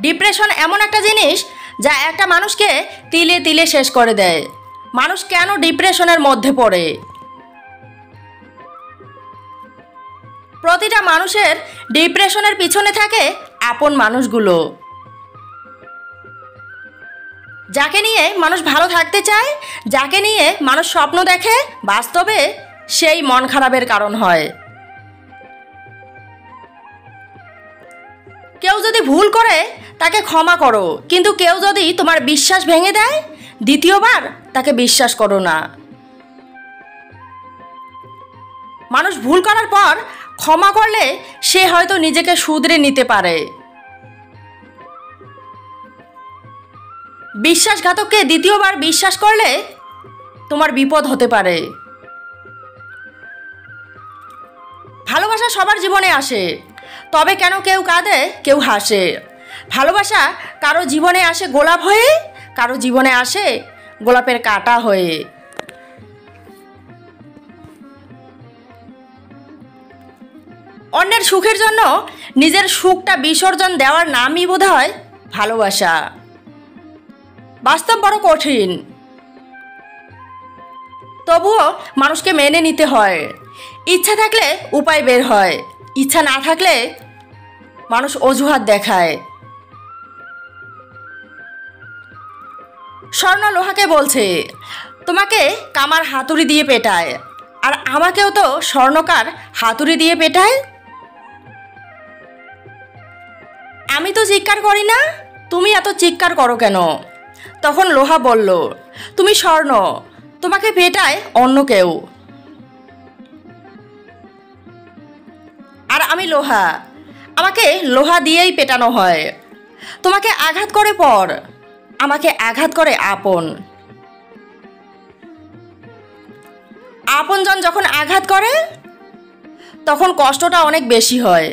Depression এমন একটা জিনিস যা একটা মানুষকে তিলে তিলে শেষ করে দেয়। মানুষ কেন ডিপ্রেশনের মধ্যে পড়ে? প্রতিটা মানুষের ডিপ্রেশনের পিছনে থাকে আপন মানুষগুলো, যাকে নিয়ে মানুষ ভালো থাকতে চায়, যাকে নিয়ে মানুষ স্বপ্ন দেখে, বাস্তবে সেই মন খারাপের কারণ হয়। কেউ যদি ভুল করে তাকে ক্ষমা করো, কিন্তু কেউ যদি তোমার বিশ্বাস ভেঙে দেয় দ্বিতীয়বার তাকে বিশ্বাস করো না। মানুষ ভুল করার পর ক্ষমা করলে সে হয়তো নিজেকে শুধরে নিতে পারে। বিশ্বাসঘাতককে দ্বিতীয়বার বিশ্বাস করলে তোমার বিপদ হতে পারে। ভালোবাসা সবার জীবনে আসে, তবে কেন কেউ কাঁদে কেউ হাসে। ভালোবাসা কারো জীবনে আসে গোলাপ হয়ে, কারো জীবনে আসে গোলাপের কাঁটা হয়ে। অন্যের সুখের জন্য নিজের সুখটা বিসর্জন দেওয়ার নামই বোধহয় ভালোবাসা। বাস্তব বড় কঠিন, তবুও মানুষকে মেনে নিতে হয়। ইচ্ছা থাকলে উপায় বের হয়, ইচ্ছা না থাকলে মানুষ অজুহাত দেখায়। স্বর্ণ লোহাকে বলছে তোমাকে কামার হাতুড়ি দিয়ে পেটায়, আর আমাকেও তো স্বর্ণকার হাতুড়ি দিয়ে পেটায়। আমি তো চিৎকার করি না, তুমি এত চিৎকার করো কেন? তখন লোহা বলল তুমি স্বর্ণ, তোমাকে পেটায় অন্য কেউ, আর আমি লোহা, আমাকে লোহা দিয়েই পেটানো হয়। তোমাকে আঘাত করে পর, আমাকে আঘাত করে আপন। আপনজন যখন আঘাত করে তখন কষ্টটা অনেক বেশি হয়।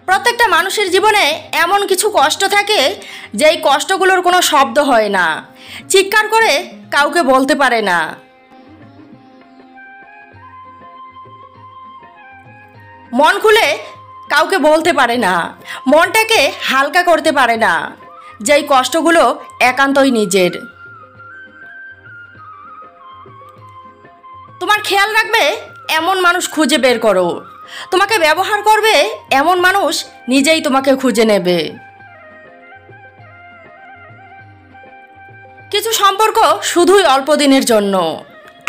প্রত্যেকটা মানুষের জীবনে এমন কিছু কষ্ট থাকে যেই কষ্টগুলোর কোনো শব্দ হয় না, চিৎকার করে কাউকে বলতে পারে না। মন খুলে কাউকে বলতে পারে না, মনটাকে হালকা করতে পারে না, যেই কষ্টগুলো একান্তই নিজের। তোমার খেয়াল রাখবে এমন মানুষ খুঁজে বের করো, তোমাকে ব্যবহার করবে এমন মানুষ নিজেই তোমাকে খুঁজে নেবে। কিছু সম্পর্ক শুধুই অল্প দিনের জন্য,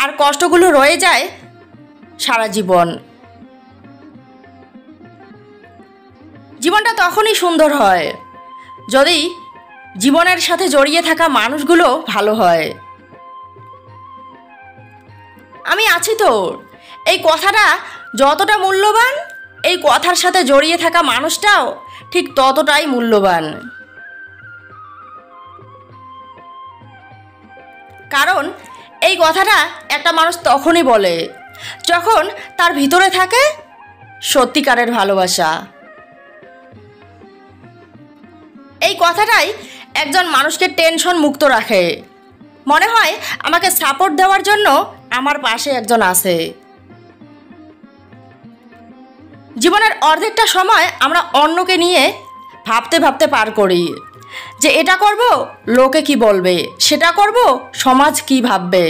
আর কষ্টগুলো রয়ে যায় সারা জীবন। জীবনটা তখনই সুন্দর হয় যদি জীবনের সাথে জড়িয়ে থাকা মানুষগুলো ভালো হয়। আমি আছি তো, এই কথাটা যতটা মূল্যবান, এই কথার সাথে জড়িয়ে থাকা মানুষটাও ঠিক ততটাই মূল্যবান। কারণ এই কথাটা একটা মানুষ তখনই বলে যখন তার ভিতরে থাকে সত্যিকারের ভালোবাসা। এই কথাটাই একজন মানুষকে টেনশন মুক্ত রাখে। মনে হয় আমাকে সাপোর্ট দেওয়ার জন্য আমার পাশে একজন আছে। জীবনের অর্ধেকটা সময় আমরা অন্যকে নিয়ে ভাবতে ভাবতে পার করি যে এটা করব লোকে কি বলবে, সেটা করব সমাজ কি ভাববে।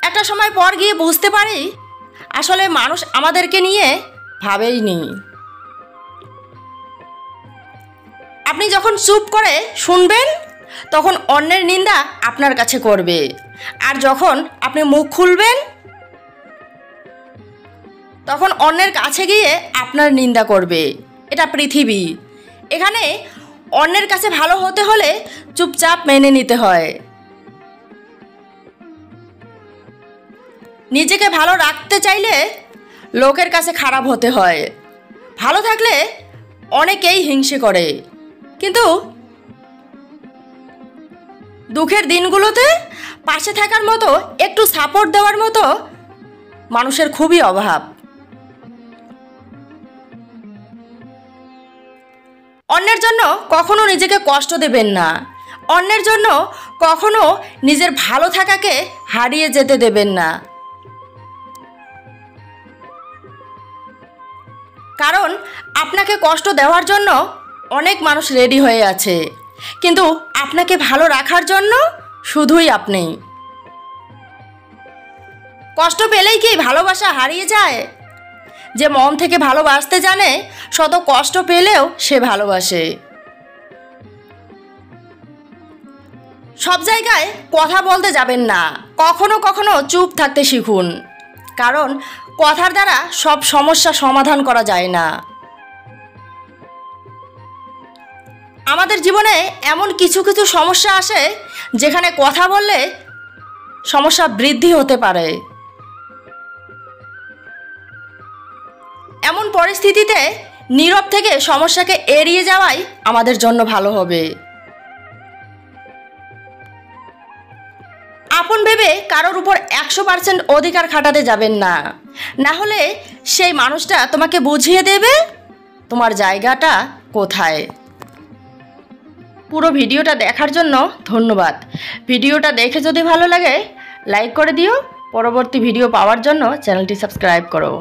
একটা সময় পর গিয়ে বুঝতে পারি আসলে মানুষ আমাদেরকে নিয়ে ভাবেই নি। আপনি যখন চুপ করে শুনবেন তখন অন্যের নিন্দা আপনার কাছে করবে, আর যখন আপনি মুখ খুলবেন তখন অন্যের কাছে গিয়ে আপনার নিন্দা করবে। এটা পৃথিবী, এখানে অন্যের কাছে ভালো হতে হলে চুপচাপ মেনে নিতে হয়। নিজেকে ভালো রাখতে চাইলে লোকের কাছে খারাপ হতে হয়। ভালো থাকলে অনেকেই হিংসে করে, কিন্তু দুঃখের দিনগুলোতে পাশে থাকার মতো, একটু সাপোর্ট দেওয়ার মতো মানুষের খুবই অভাব। অন্যের জন্য কখনো নিজেকে কষ্ট দেবেন না, অন্যের জন্য কখনো নিজের ভালো থাকাকে হারিয়ে যেতে দেবেন না। কারণ আপনাকে কষ্ট দেওয়ার জন্য অনেক মানুষ রেডি হয়ে আছে, কিন্তু আপনাকে ভালো রাখার জন্য শুধুই আপনি। কষ্ট পেলেই কি ভালোবাসা হারিয়ে যায়? যে মন থেকে ভালোবাসতে জানে শত কষ্ট পেলেও সে ভালোবাসে। সব জায়গায় কথা বলতে যাবেন না, কখনো কখনো চুপ থাকতে শিখুন, কারণ কথার দ্বারা সব সমস্যা সমাধান করা যায় না। আমাদের জীবনে এমন কিছু কিছু সমস্যা আসে যেখানে কথা বললে সমস্যা বৃদ্ধি হতে পারে। এমন পরিস্থিতিতে নীরব থেকে সমস্যাকে এড়িয়ে যাওয়াই আমাদের জন্য ভালো হবে। আপন ভেবে কারোর উপর 100% অধিকার খাটাতে যাবেন না, না হলে সেই মানুষটা তোমাকে বুঝিয়ে দেবে তোমার জায়গাটা কোথায়। পুরো ভিডিওটা দেখার জন্য ধন্যবাদ। ভিডিওটা দেখে যদি ভালো লাগে লাইক করে দিও। পরবর্তী ভিডিও পাওয়ার জন্য চ্যানেলটি সাবস্ক্রাইব করো।